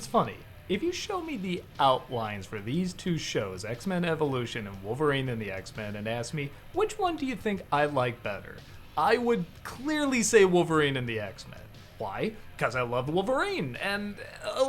it's funny. If you show me the outlines for these two shows, X-Men Evolution and Wolverine and the X-Men, and ask me, which one do you think I like better? I would clearly say Wolverine and the X-Men. Why? Because I love Wolverine, and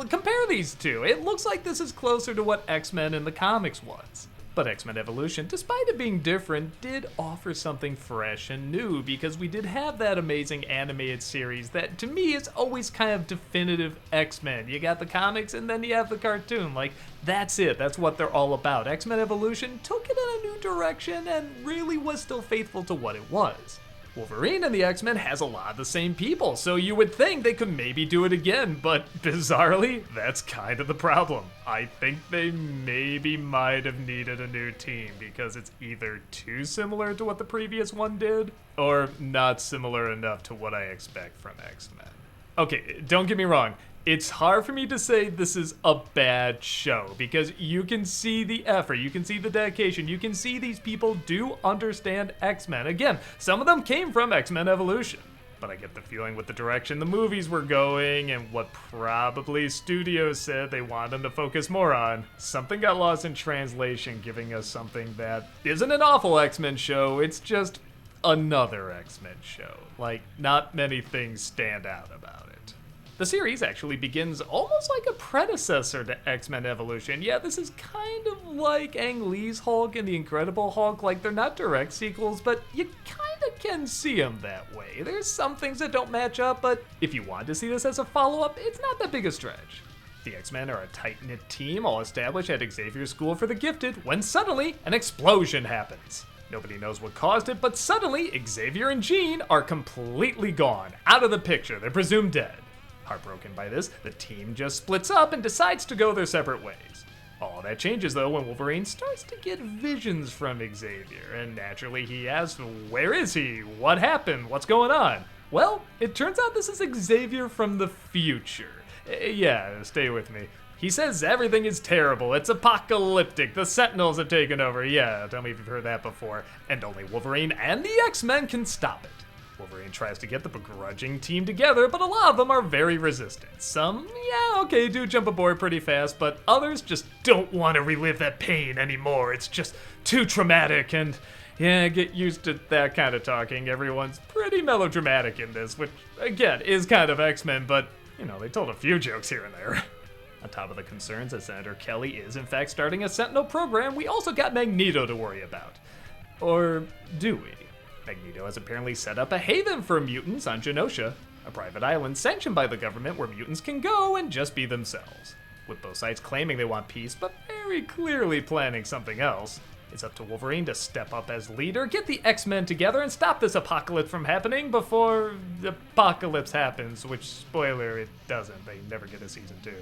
compare these two. It looks like this is closer to what X-Men in the comics was. But X-Men Evolution, despite it being different, did offer something fresh and new, because we did have that amazing animated series that, to me, is always kind of definitive X-Men. You got the comics, and then you have the cartoon. Like, that's it. That's what they're all about. X-Men Evolution took it in a new direction and really was still faithful to what it was. Wolverine and the X-Men has a lot of the same people, so you would think they could maybe do it again, but bizarrely, that's kind of the problem. I think they maybe might have needed a new team because it's either too similar to what the previous one did, or not similar enough to what I expect from X-Men. Okay, don't get me wrong. It's hard for me to say this is a bad show because you can see the effort, you can see the dedication, you can see these people do understand X-Men. Again, some of them came from X-Men Evolution, but I get the feeling with the direction the movies were going and what probably studios said they wanted them to focus more on, something got lost in translation, giving us something that isn't an awful X-Men show, it's just another X-Men show. Like, not many things stand out about it. The series actually begins almost like a predecessor to X-Men Evolution. Yeah, this is kind of like Ang Lee's Hulk and the Incredible Hulk. Like, they're not direct sequels, but you kind of can see them that way. There's some things that don't match up, but if you want to see this as a follow-up, it's not that big a stretch. The X-Men are a tight-knit team, all established at Xavier's School for the Gifted, when suddenly an explosion happens. Nobody knows what caused it, but suddenly Xavier and Jean are completely gone, out of the picture. They're presumed dead. Heartbroken by this, the team just splits up and decides to go their separate ways. All that changes though when Wolverine starts to get visions from Xavier, and naturally he asks, where is he? What happened? What's going on? Well, it turns out this is Xavier from the future. Yeah, stay with me. He says everything is terrible, it's apocalyptic, the Sentinels have taken over. Yeah, tell me if you've heard that before. And only Wolverine and the X-Men can stop it. Wolverine tries to get the begrudging team together, but a lot of them are very resistant. Some, yeah, okay, do jump aboard pretty fast, but others just don't want to relive that pain anymore. It's just too traumatic, and yeah, get used to that kind of talking. Everyone's pretty melodramatic in this, which, again, is kind of X-Men, but, you know, they told a few jokes here and there. On top of the concerns that Senator Kelly is, in fact, starting a Sentinel program, we also got Magneto to worry about. Or do we? Magneto has apparently set up a haven for mutants on Genosha, a private island sanctioned by the government where mutants can go and just be themselves. With both sides claiming they want peace, but very clearly planning something else, it's up to Wolverine to step up as leader, get the X-Men together, and stop this apocalypse from happening before the apocalypse happens, which, spoiler, it doesn't. They never get a season 2.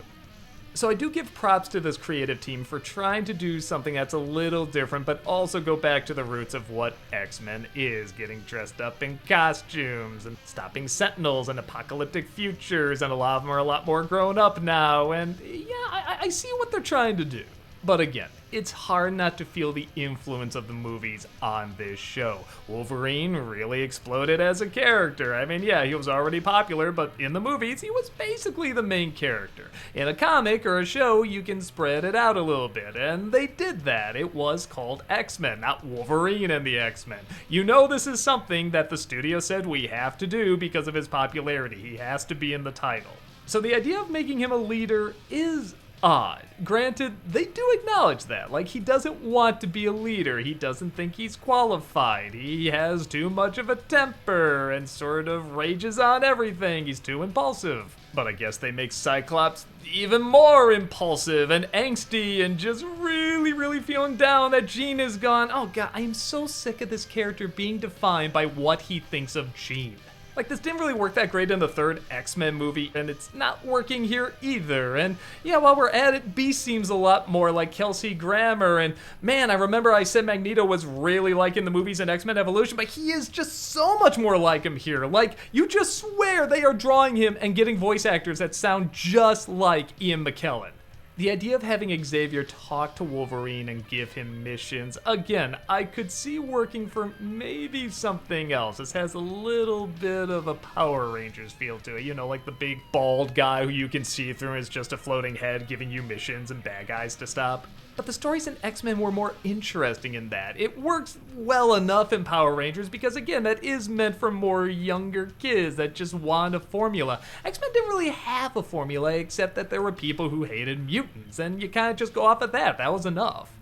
So I do give props to this creative team for trying to do something that's a little different, but also go back to the roots of what X-Men is, getting dressed up in costumes and stopping Sentinels and apocalyptic futures, and a lot of them are a lot more grown up now, and yeah, I see what they're trying to do. But again, it's hard not to feel the influence of the movies on this show. Wolverine really exploded as a character. I mean, yeah, he was already popular, but in the movies, he was basically the main character. In a comic or a show, you can spread it out a little bit, and they did that. It was called X-Men, not Wolverine and the X-Men. You know this is something that the studio said we have to do because of his popularity. He has to be in the title. So the idea of making him a leader is odd. Granted, they do acknowledge that. Like, he doesn't want to be a leader. He doesn't think he's qualified. He has too much of a temper and sort of rages on everything. He's too impulsive. But I guess they make Cyclops even more impulsive and angsty and just really feeling down that Jean is gone. Oh god, I am so sick of this character being defined by what he thinks of Jean. Like, this didn't really work that great in the third X-Men movie, and it's not working here either. And yeah, while we're at it, Beast seems a lot more like Kelsey Grammer, and man, I remember I said Magneto was really like in the movies in X-Men Evolution, but he is just so much more like him here. Like, you just swear they are drawing him and getting voice actors that sound just like Ian McKellen. The idea of having Xavier talk to Wolverine and give him missions, again, I could see working for maybe something else. This has a little bit of a Power Rangers feel to it, you know, like the big bald guy who you can see through is just a floating head giving you missions and bad guys to stop. But the stories in X-Men were more interesting in that. It works well enough in Power Rangers because, again, that is meant for more younger kids that just want a formula. X-Men didn't really have a formula except that there were people who hated mutants, and you kind of just go off at that. That was enough.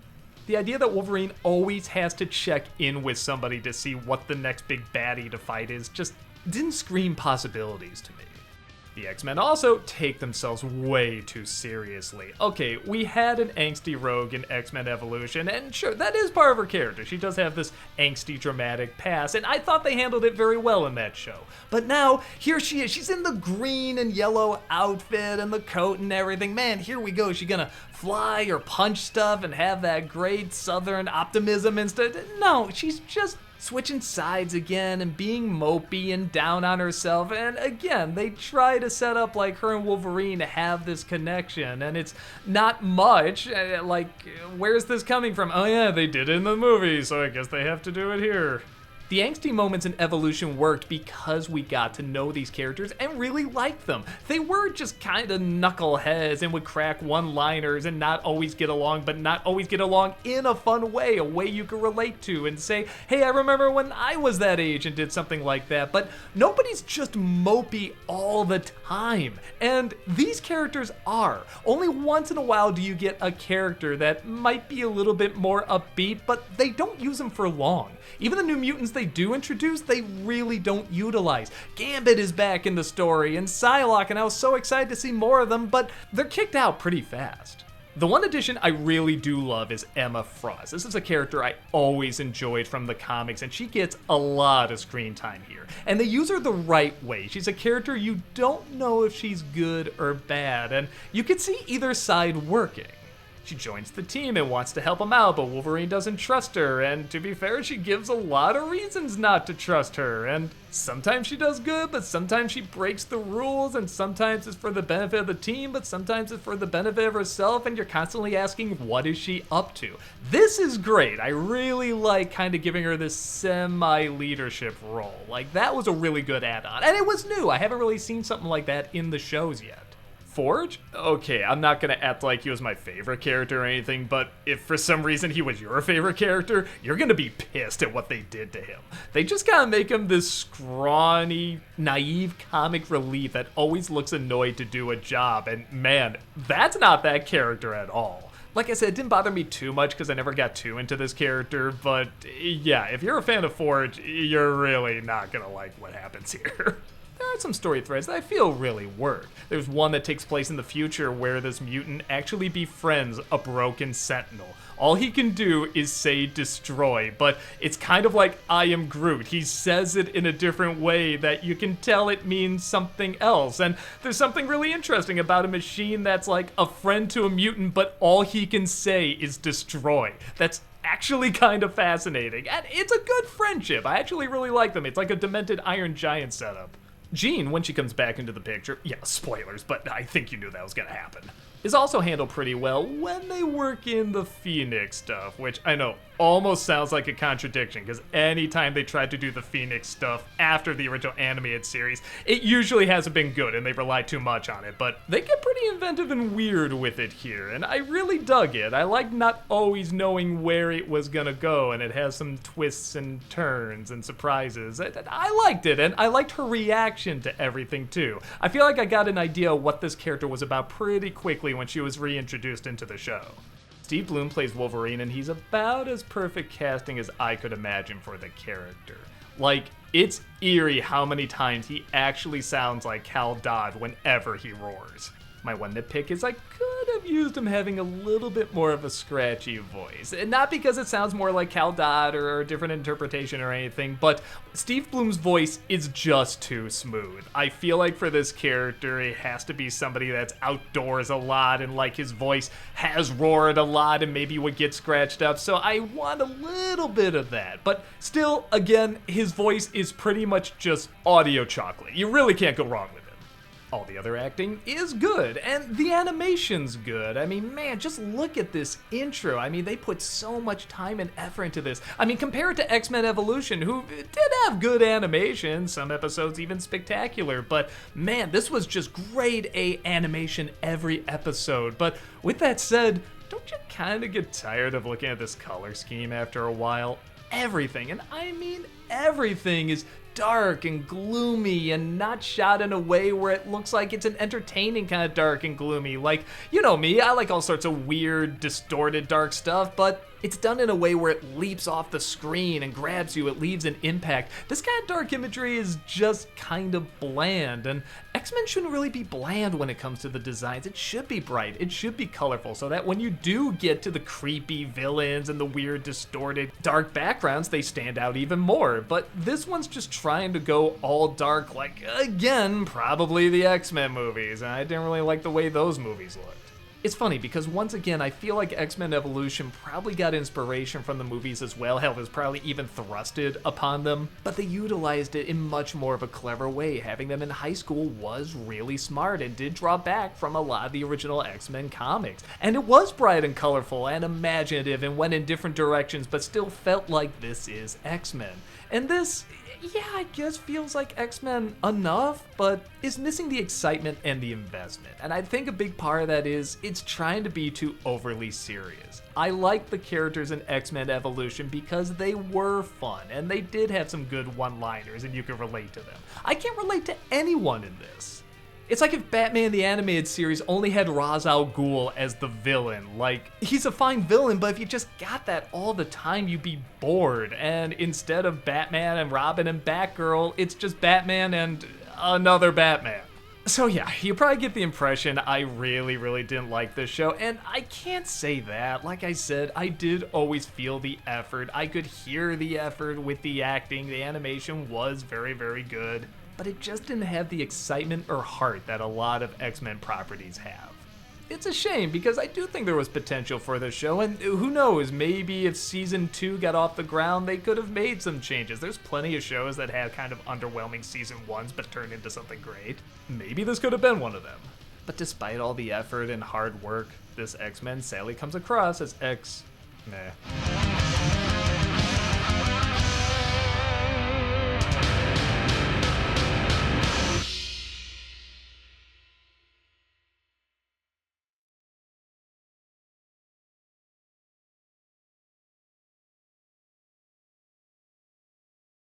The idea that Wolverine always has to check in with somebody to see what the next big baddie to fight is just didn't scream possibilities to me. The X-Men also take themselves way too seriously. Okay, we had an angsty rogue in X-Men Evolution, and sure, that is part of her character. She does have this angsty, dramatic past, and I thought they handled it very well in that show. But now, here she is. She's in the green and yellow outfit and the coat and everything. Man, here we go. She's gonna fly or punch stuff and have that great southern optimism instead. No, she's just switching sides again and being mopey and down on herself. And again, they try to set up like her and Wolverine to have this connection, and it's not much. Like, where's this coming from? Oh yeah, they did it in the movie, so I guess they have to do it here. The angsty moments in Evolution worked because we got to know these characters and really liked them. They were just kind of knuckleheads and would crack one-liners and not always get along, but not always get along in a fun way, a way you could relate to and say, hey, I remember when I was that age and did something like that. But nobody's just mopey all the time. And these characters are. Only once in a while do you get a character that might be a little bit more upbeat, but they don't use them for long. Even the New Mutants they do introduce, they really don't utilize. Gambit is back in the story, and Psylocke, and I was so excited to see more of them, but they're kicked out pretty fast. The one addition I really do love is Emma Frost. This is a character I always enjoyed from the comics, and she gets a lot of screen time here. And they use her the right way. She's a character you don't know if she's good or bad, and you can see either side working. She joins the team and wants to help him out, but Wolverine doesn't trust her, and to be fair, she gives a lot of reasons not to trust her, and sometimes she does good, but sometimes she breaks the rules, and sometimes it's for the benefit of the team, but sometimes it's for the benefit of herself, and you're constantly asking, what is she up to? This is great. I really like kind of giving her this semi-leadership role. Like, that was a really good add-on, and it was new. I haven't really seen something like that in the shows yet. Forge? Okay, I'm not gonna act like he was my favorite character or anything, but if for some reason he was your favorite character, you're gonna be pissed at what they did to him. They just gotta make him this scrawny, naive comic relief that always looks annoyed to do a job, and man, that's not that character at all. Like I said, it didn't bother me too much because I never got too into this character, but yeah, if you're a fan of Forge, you're really not gonna like what happens here. There are some story threads that I feel really work. There's one that takes place in the future where this mutant actually befriends a broken Sentinel. All he can do is say destroy, but it's kind of like I am Groot. He says it in a different way that you can tell it means something else. And there's something really interesting about a machine that's like a friend to a mutant, but all he can say is destroy. That's actually kind of fascinating. And it's a good friendship. I actually really like them. It's like a demented Iron Giant setup. Jean, when she comes back into the picture, yeah, spoilers, but I think you knew that was gonna happen, is also handled pretty well when they work in the Phoenix stuff, which I know almost sounds like a contradiction, because anytime they tried to do the Phoenix stuff after the original animated series, it usually hasn't been good and they rely too much on it, but they get pretty inventive and weird with it here, and I really dug it. I like not always knowing where it was gonna go, and it has some twists and turns and surprises. I liked it, and I liked her reaction to everything too. I feel like I got an idea of what this character was about pretty quickly when she was reintroduced into the show. Steve Blum plays Wolverine, and he's about as perfect casting as I could imagine for the character. Like, it's eerie how many times he actually sounds like Cal Dodd whenever he roars. My one nitpick is I could have used him having a little bit more of a scratchy voice. And not because it sounds more like Cal Dodd or a different interpretation or anything, but Steve Blum's voice is just too smooth. I feel like for this character, it has to be somebody that's outdoors a lot and like his voice has roared a lot and maybe would get scratched up. So I want a little bit of that. But still, again, his voice is pretty much just audio chocolate. You really can't go wrong with it. All the other acting is good, and the animation's good. I mean, man, just look at this intro. I mean, they put so much time and effort into this. I mean, compare it to X-Men Evolution, who did have good animation, some episodes even spectacular, but man, this was just grade A animation every episode. But with that said, don't you kind of get tired of looking at this color scheme after a while? Everything, and I mean everything, is dark and gloomy and not shot in a way where it looks like it's an entertaining kind of dark and gloomy. Like, you know me, I like all sorts of weird, distorted, dark stuff, but it's done in a way where it leaps off the screen and grabs you, it leaves an impact. This kind of dark imagery is just kind of bland, and X-Men shouldn't really be bland when it comes to the designs. It should be bright, it should be colorful, so that when you do get to the creepy villains and the weird, distorted, dark backgrounds, they stand out even more. But this one's just trying to go all dark, like, again, probably the X-Men movies, and I didn't really like the way those movies looked. It's funny because once again, I feel like X-Men Evolution probably got inspiration from the movies as well. Hell, it was probably even thrusted upon them, but they utilized it in much more of a clever way. Having them in high school was really smart and did draw back from a lot of the original X-Men comics. And it was bright and colorful and imaginative and went in different directions, but still felt like this is X-Men. And this, yeah, I guess feels like X-Men enough, but is missing the excitement and the investment. And I think a big part of that is it's trying to be too overly serious. I like the characters in X-Men Evolution because they were fun, and they did have some good one-liners, and you can relate to them. I can't relate to anyone in this. It's like if Batman the Animated Series only had Ra's al Ghul as the villain. Like, he's a fine villain, but if you just got that all the time, you'd be bored. And instead of Batman and Robin and Batgirl, it's just Batman and another Batman. So yeah, you probably get the impression I really didn't like this show, and I can't say that. Like I said, I did always feel the effort. I could hear the effort with the acting. The animation was very good. But it just didn't have the excitement or heart that a lot of X-Men properties have. It's a shame because I do think there was potential for this show, and who knows, maybe if season 2 got off the ground, they could have made some changes. There's plenty of shows that had kind of underwhelming season 1s but turned into something great. Maybe this could have been one of them. But despite all the effort and hard work, this X-Men sadly comes across as meh.